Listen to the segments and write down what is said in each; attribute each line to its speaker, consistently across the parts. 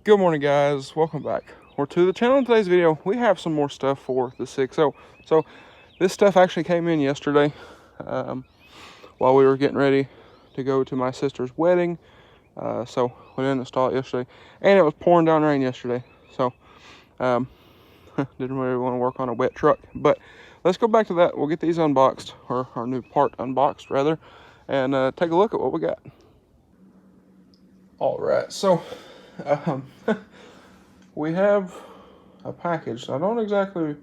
Speaker 1: Good morning, guys. Welcome back. We're to the channel. In today's video, we have some more stuff for the 6.0. So this stuff actually came in yesterday while we were getting ready to go to my sister's wedding. So we didn't install it yesterday, and it was pouring down rain yesterday. So didn't really want to work on a wet truck. But let's go back to that. We'll get these unboxed, or our new part unboxed rather, and take a look at what we got. All right. So we have a package. I don't exactly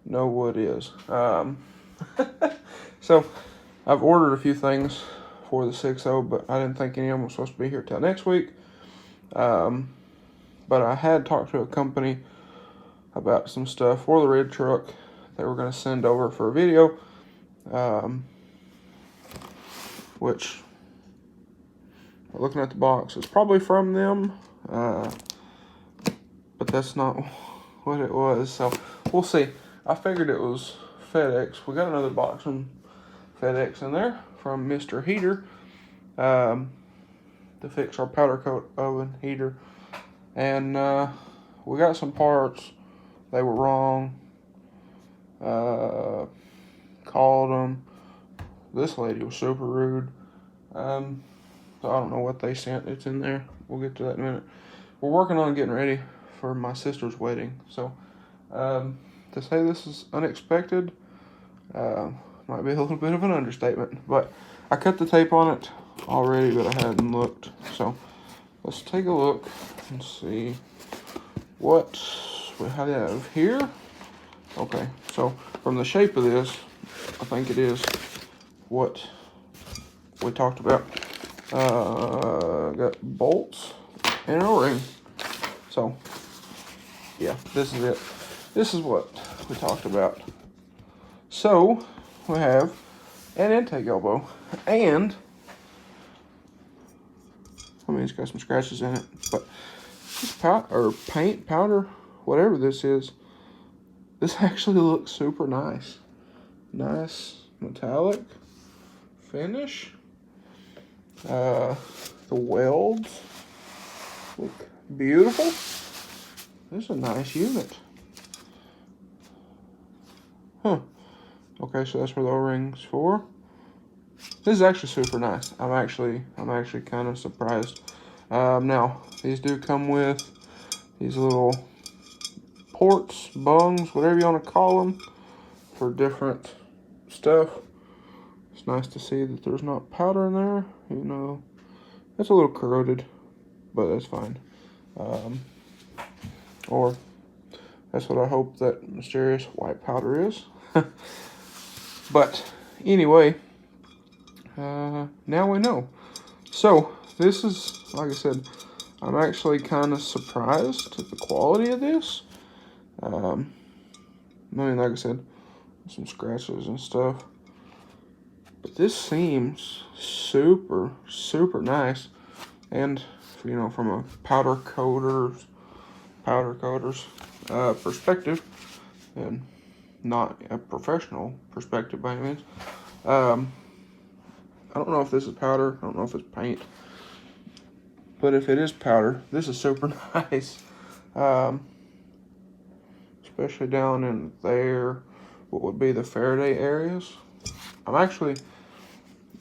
Speaker 1: know what it is. So I've ordered a few things for the 6.0, but I didn't think any of them were supposed to be here till next week. But I had talked to a company about some stuff for the red truck they were going to send over for a video, which, looking at the box, it's probably from them, but that's not what it was, so we'll see. I figured it was FedEx. We got another box from FedEx in there from Mr. Heater to fix our powder coat oven heater, and we got some parts. They were wrong. Called them. This lady was super rude. So I don't know what they sent. It's in there. We'll get to that in a minute. We're working on getting ready for my sister's wedding. So to say this is unexpected might be a little bit of an understatement. But I cut the tape on it already, but I hadn't looked. So let's take a look and see what we have here. Okay, so from the shape of this, I think it is what we talked about. Got bolts and an O-ring. So yeah, this is it. This is what we talked about. So we have an intake elbow, and I mean, it's got some scratches in it, but this paint, powder, whatever this is, this actually looks super nice. Nice metallic finish. The welds look beautiful. This is a nice unit. Huh. Okay, so that's where the O-ring's for. This is actually super nice. I'm actually kind of surprised. Now, these do come with these little ports, bungs, whatever you want to call them, for different stuff. It's nice to see that there's not powder in there. You know, it's a little corroded, but that's fine. Or that's what I hope that mysterious white powder is. But anyway, now we know. So this is, like I said, I'm actually kind of surprised at the quality of this. I mean, like I said, some scratches and stuff. But this seems super, super nice. And, you know, from a powder coater's perspective, and not a professional perspective by any means, I don't know if this is powder, I don't know if it's paint, but if it is powder, this is super nice. Especially down in there, what would be the Faraday areas. I'm actually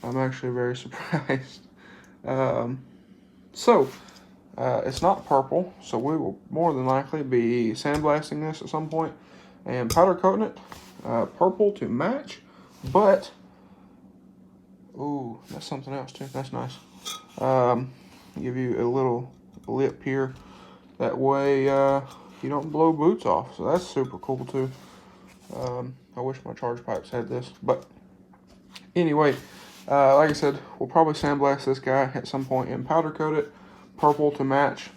Speaker 1: very surprised. It's not purple, so we will more than likely be sandblasting this at some point and powder coating it purple to match. But ooh, that's something else too. That's nice. Give you a little lip here. That way you don't blow boots off. So that's super cool too. I wish my charge pipes had this, but anyway, like I said, we'll probably sandblast this guy at some point and powder coat it purple to match.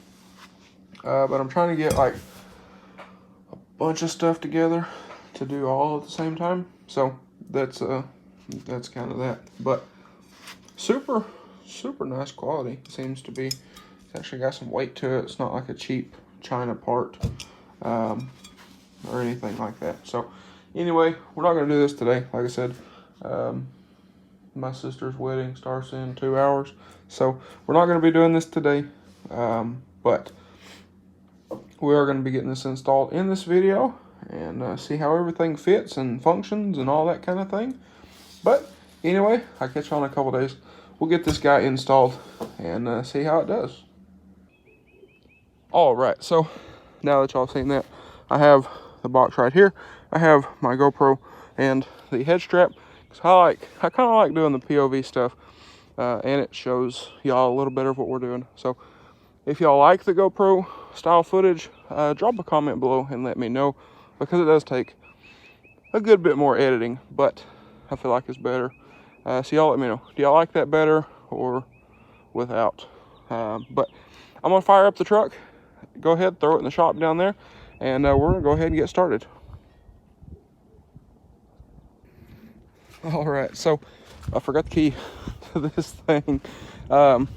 Speaker 1: But I'm trying to get like a bunch of stuff together to do all at the same time. So that's kind of that. But super, super nice quality. It seems to be. It's actually got some weight to it. It's not like a cheap China part or anything like that. So anyway, we're not going to do this today. Like I said, my sister's wedding starts in 2 hours. So we're not going to be doing this today. But we are going to be getting this installed in this video and see how everything fits and functions and all that kind of thing. But anyway, I'll catch you on a couple days. We'll get this guy installed and see how it does. All right, so now that y'all seen that, I have the box right here. I have my GoPro and the head strap. I kind of like doing the POV stuff, and it shows y'all a little bit of what we're doing. So if y'all like the GoPro style footage, drop a comment below and let me know, because it does take a good bit more editing, but I feel like it's better. So y'all let me know. Do y'all like that better or without? But I'm gonna fire up the truck. Go ahead, throw it in the shop down there, and we're gonna go ahead and get started. All right, so I forgot the key to this thing, and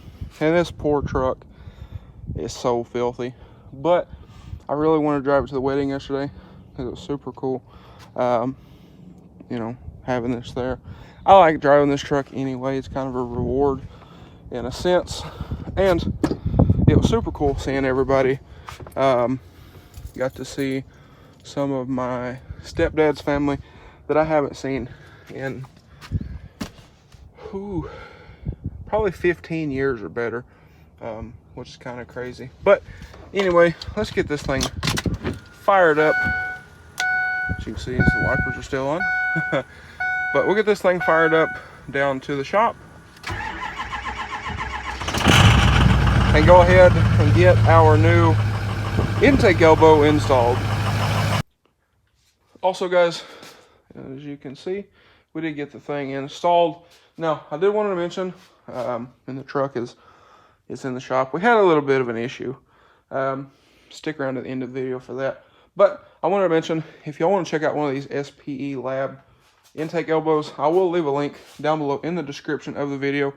Speaker 1: this poor truck is so filthy, but I really wanted to drive it to the wedding yesterday because it was super cool. You know, having this there. I like driving this truck anyway. It's kind of a reward in a sense, and it was super cool seeing everybody. Got to see some of my stepdad's family that I haven't seen in probably 15 years or better, which is kind of crazy. But anyway, let's get this thing fired up. As you can see, the wipers are still on. But we'll get this thing fired up down to the shop and go ahead and get our new intake elbow installed. Also guys, as you can see, we did get the thing installed. Now, I did want to mention, and the truck is in the shop. We had a little bit of an issue. Stick around to the end of the video for that. But I wanted to mention, if y'all want to check out one of these Spe-Lab intake elbows, I will leave a link down below in the description of the video,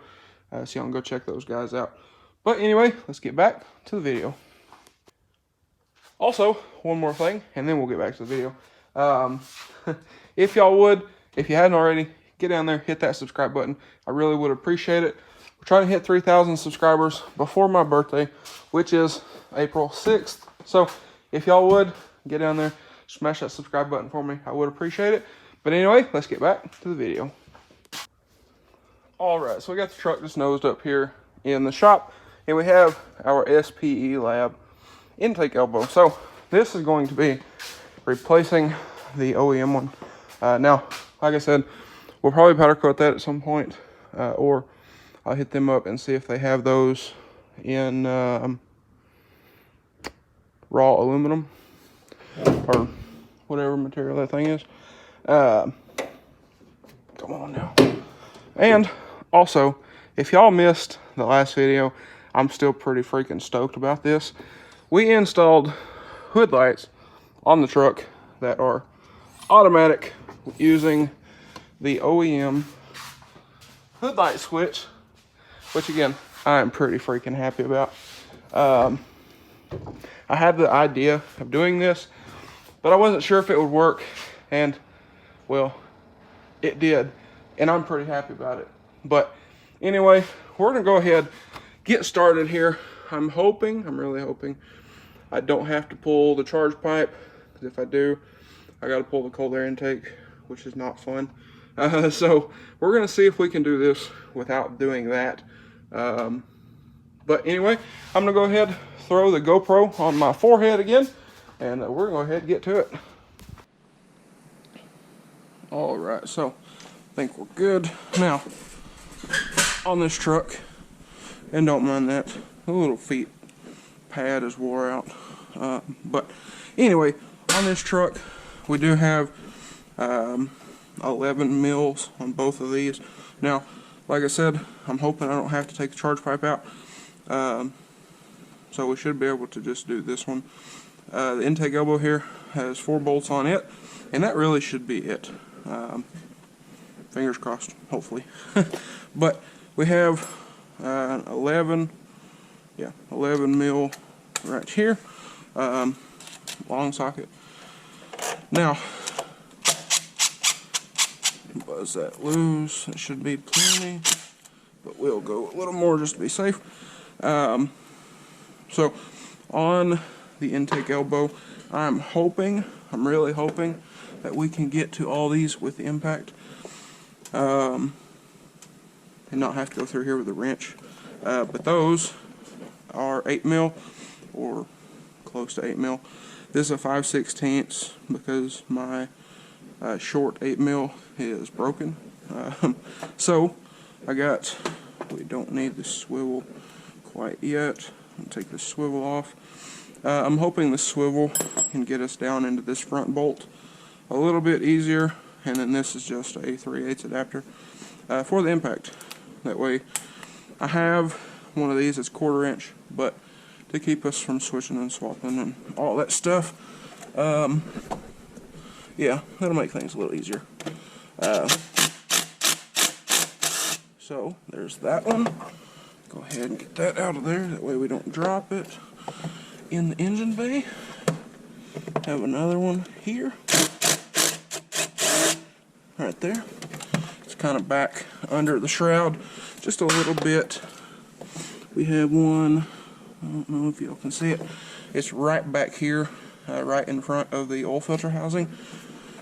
Speaker 1: so y'all can go check those guys out. But anyway, let's get back to the video. Also, one more thing, and then we'll get back to the video. If y'all would, if you hadn't already, get down there, hit that subscribe button. I really would appreciate it. We're trying to hit 3,000 subscribers before my birthday, which is April 6th. So if y'all would, get down there, smash that subscribe button for me. I would appreciate it. But anyway, let's get back to the video. All right, so we got the truck just nosed up here in the shop, and we have our Spe-Lab intake elbow. So this is going to be replacing the OEM one. Now, like I said, we'll probably powder coat that at some point, or I'll hit them up and see if they have those in raw aluminum or whatever material that thing is. Come on now. And also, if y'all missed the last video, I'm still pretty freaking stoked about this. We installed hood lights on the truck that are automatic using the OEM hood light switch, which again, I'm pretty freaking happy about. I had the idea of doing this, but I wasn't sure if it would work, and well, it did, and I'm pretty happy about it. But anyway, we're gonna go ahead, get started here. I'm really hoping I don't have to pull the charge pipe, because if I do, I gotta pull the cold air intake, which is not fun. So we're gonna see if we can do this without doing that. But anyway, I'm gonna go ahead, throw the GoPro on my forehead again, and we're gonna go ahead and get to it. All right, so I think we're good. Now, on this truck, and don't mind that, the little feet pad is wore out. But anyway, on this truck, we do have 11 mils on both of these. Now, like I said, I'm hoping I don't have to take the charge pipe out. So we should be able to just do this one. The intake elbow here has 4 bolts on it, and that really should be it. Fingers crossed, hopefully. But we have 11 mil right here, long socket. Now, buzz that loose. It should be plenty, but we'll go a little more just to be safe. So on the intake elbow. I'm really hoping that we can get to all these with the impact, and not have to go through here with a wrench. But those are 8mm or close to 8mm. This is a 5/16 because my short 8mm is broken. So we don't need the swivel quite yet. I'll take the swivel off. I'm hoping the swivel can get us down into this front bolt a little bit easier, and then this is just a 3/8 adapter for the impact. That way I have one of these that's 1/4 inch, but to keep us from switching and swapping and all that stuff, yeah, that'll make things a little easier. So there's that one. Go ahead and get that out of there, that way we don't drop it in the engine bay. Have another one here, right there. It's kind of back under the shroud just a little bit. We have one, I don't know if y'all can see it, it's right back here, right in front of the oil filter housing.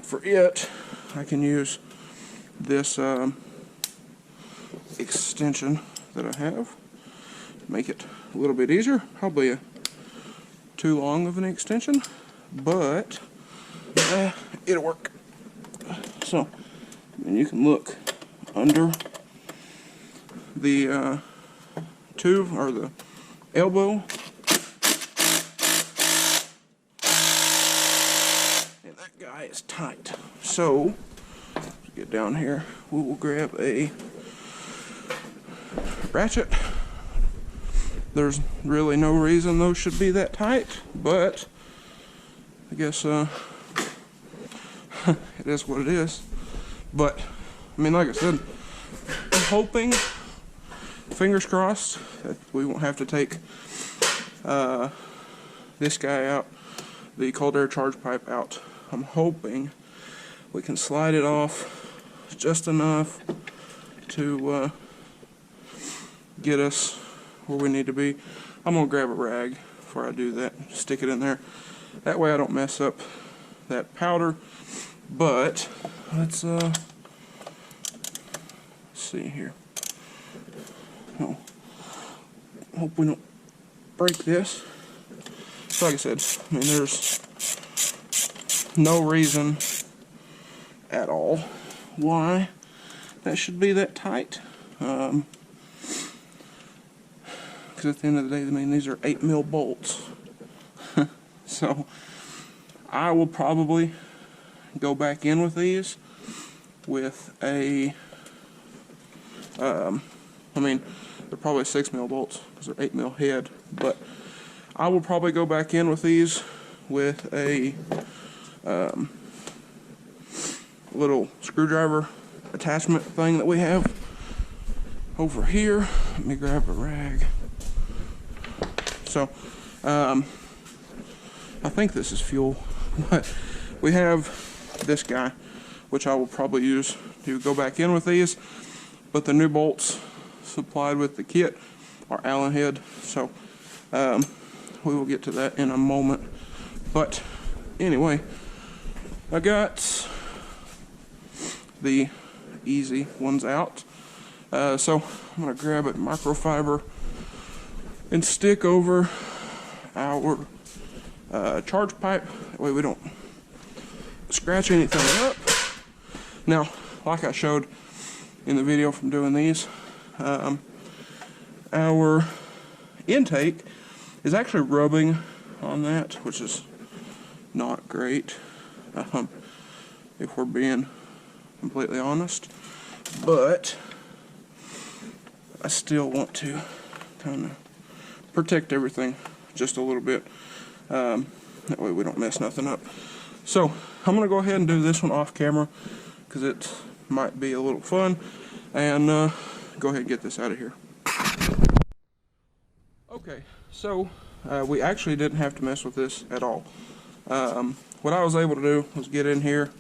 Speaker 1: For it, I can use this extension that I have, make it a little bit easier. Probably too long of an extension, but it'll work. So, and you can look under the tube or the elbow, and that guy is tight. So, to get down here, we will grab a ratchet. There's really no reason those should be that tight, but I guess it is what it is. But I mean, like I said, I'm hoping, fingers crossed, that we won't have to take this guy out, the cold air charge pipe out. I'm hoping we can slide it off just enough to get us where we need to be. I'm gonna grab a rag before I do that, stick it in there. That way I don't mess up that powder. But let's see here. Oh, hope we don't break this. So like I said, I mean, there's no reason at all why that should be that tight. Because at the end of the day, I mean, these are 8mm bolts. So I will probably go back in with these with a, I mean, they're probably 6mm bolts because they're 8mm head, but I will probably go back in with these with a little screwdriver attachment thing that we have over here. Let me grab a rag. So, I think this is fuel, but we have this guy, which I will probably use to go back in with these, but the new bolts supplied with the kit are Allen head, so we will get to that in a moment. But anyway, I got the easy ones out, so I'm going to grab a microfiber and stick over our charge pipe, that way we don't scratch anything up. Now, like I showed in the video from doing these, our intake is actually rubbing on that, which is not great, if we're being completely honest, but I still want to kind of protect everything just a little bit, that way we don't mess nothing up. So I'm going to go ahead and do this one off camera because it might be a little fun, and go ahead and get this out of here. Okay, so we actually didn't have to mess with this at all. What I was able to do was get in here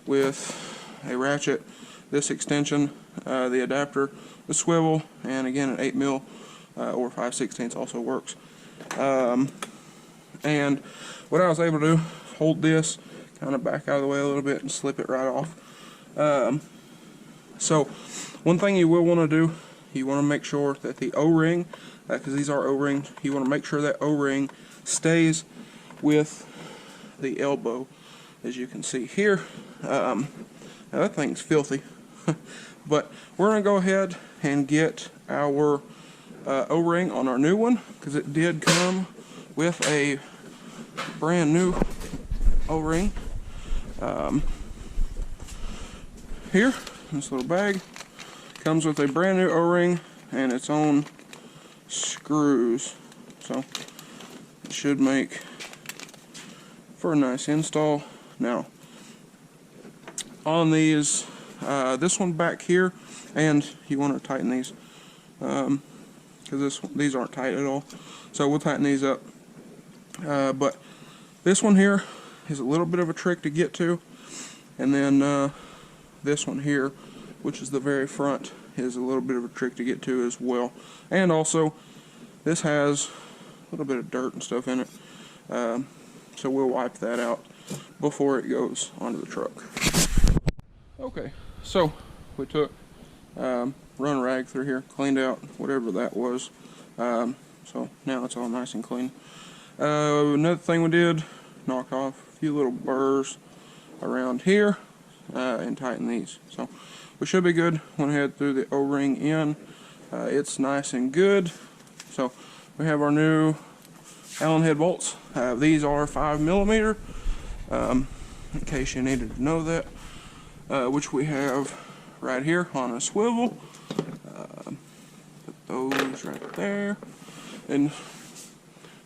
Speaker 1: with a ratchet, this extension, the adapter, the swivel, and again an 8mm or 5/16 also works. And what I was able to do, hold this kind of back out of the way a little bit and slip it right off. So one thing you will want to do, you want to make sure that the O-ring, because these are O-rings, you want to make sure that O-ring stays with the elbow, as you can see here. Now that thing's filthy, but we're going to go ahead and get our O-ring on our new one, because it did come with a brand new O-ring. Here, this little bag comes with a brand new O-ring and its own screws, so it should make for a nice install. Now on these, this one back here, and you want to tighten these because these aren't tight at all, so we'll tighten these up. But this one here is a little bit of a trick to get to, and then this one here, which is the very front, is a little bit of a trick to get to as well. And also, this has a little bit of dirt and stuff in it, so we'll wipe that out before it goes onto the truck. Okay, so we took run rag through here, cleaned out whatever that was, so now it's all nice and clean. Another thing we did, knock off a few little burrs around here and tighten these. So we should be good. Went ahead, threw the O-ring in. It's nice and good. So we have our new Allen head bolts. These are 5mm, in case you needed to know that, which we have right here on a swivel. Put those right there, and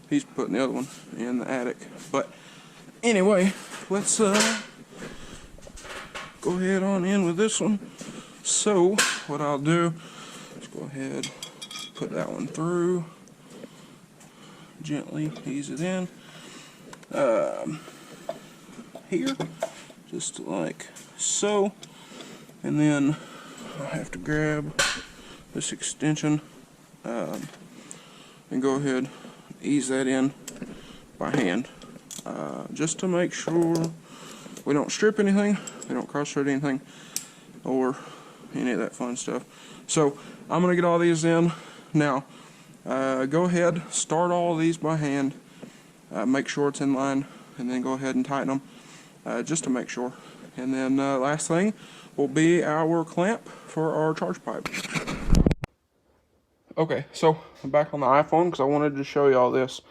Speaker 1: he's putting the other one in the attic. But anyway, let's go ahead on in with this one. So what I'll do is go ahead, put that one through, gently ease it in here, just like so, and then I have to grab this extension and go ahead, ease that in by hand, just to make sure we don't strip anything, we don't cross-thread anything, or any of that fun stuff. So I'm going to get all these in now. Go ahead, start all of these by hand, make sure it's in line, and then go ahead and tighten them, just to make sure. And then last thing will be our clamp for our charge pipe. Okay, so I'm back on the iPhone because I wanted to show you all this,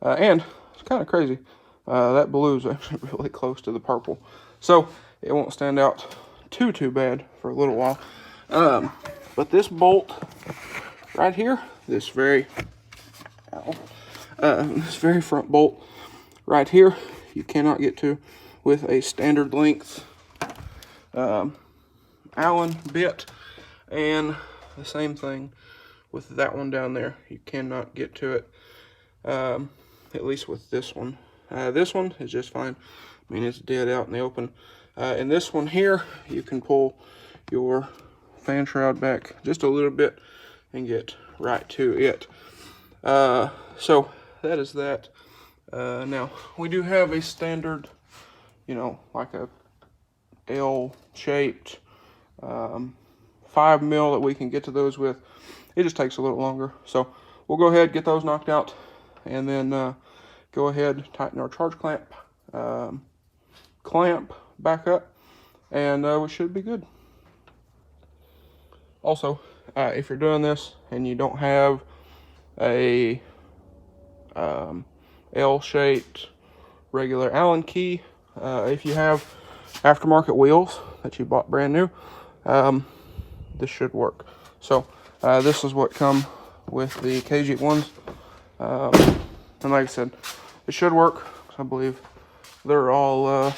Speaker 1: and it's kind of crazy. That blue is actually really close to the purple, so it won't stand out too bad for a little while. But this bolt right here, this very front bolt right here, you cannot get to with a standard length Allen bit, and the same thing with that one down there. You cannot get to it, at least with this one. This one is just fine. I mean, it's dead out in the open. And this one here, you can pull your fan shroud back just a little bit and get right to it. So that is that. Now, we do have a standard, you know, like a L-shaped 5mm that we can get to those with. It just takes a little longer. So we'll go ahead, get those knocked out, and then go ahead, tighten our charge clamp back up, and we should be good. Also, if you're doing this and you don't have a L-shaped regular Allen key, if you have aftermarket wheels that you bought brand new, this should work. So this is what come with the KG ones, and like I said, it should work. I believe they're all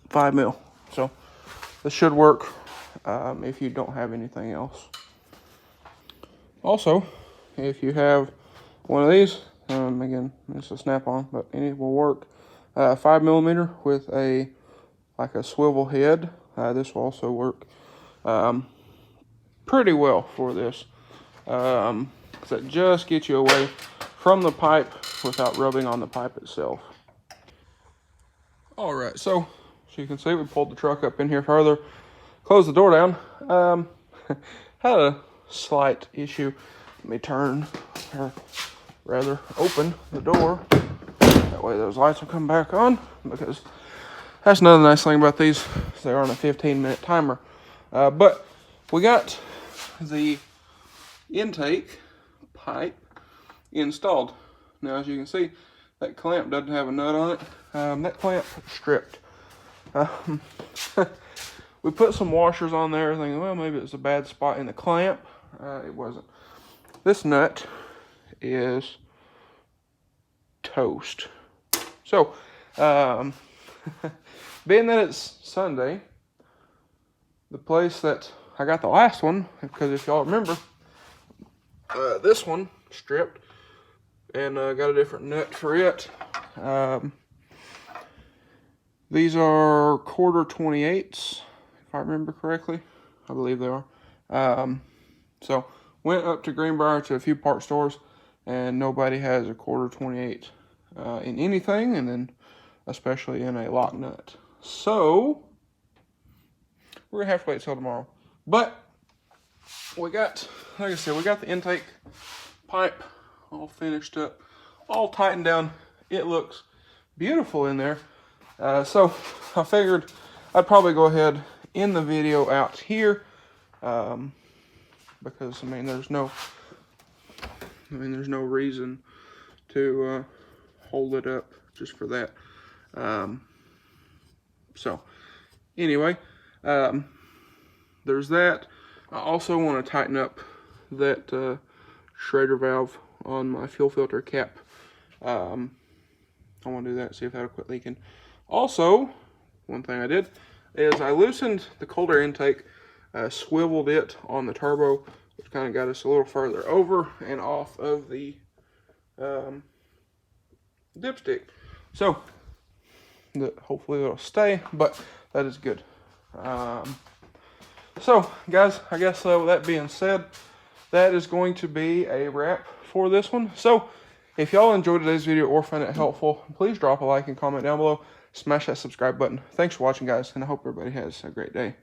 Speaker 1: 5mm, so this should work if you don't have anything else. Also, if you have one of these, again, it's a snap-on, but any will work. 5mm with a swivel head. This will also work pretty well for this, because it just gets you away from the pipe without rubbing on the pipe itself. All right, so as you can see, we pulled the truck up in here further, closed the door down. Had a slight issue. Let me turn, or rather open the door. That way those lights will come back on, because that's another nice thing about these. They are on a 15-minute timer. But we got the intake pipe installed. Now, as you can see, that clamp doesn't have a nut on it. That clamp stripped. We put some washers on there, thinking, well, maybe it was a bad spot in the clamp. It wasn't. This nut is toast. So, being that it's Sunday, the place that I got the last one, because if y'all remember, this one stripped, and got a different nut for it. These are 1/4 28s, if I remember correctly. I believe they are. So went up to Greenbrier to a few part stores, and nobody has a 1/4 28 in anything, and then especially in a lock nut. So we're gonna have to wait till tomorrow. But we got, like I said, we got the intake pipe all finished up, all tightened down. It looks beautiful in there. So I figured I'd probably go ahead end the video out here, because I mean there's no reason to hold it up just for that. So anyway, there's that. I also want to tighten up that Schrader valve on my fuel filter cap. I want to do that, see if that'll quit leaking. Also, one thing I did is I loosened the cold air intake, swiveled it on the turbo, which kind of got us a little further over and off of the dipstick. So, hopefully it'll stay, but that is good. So, guys, I guess with that being said, that is going to be a wrap for this one. So, if y'all enjoyed today's video or find it helpful, please drop a like and comment down below. Smash that subscribe button. Thanks for watching, guys, and I hope everybody has a great day.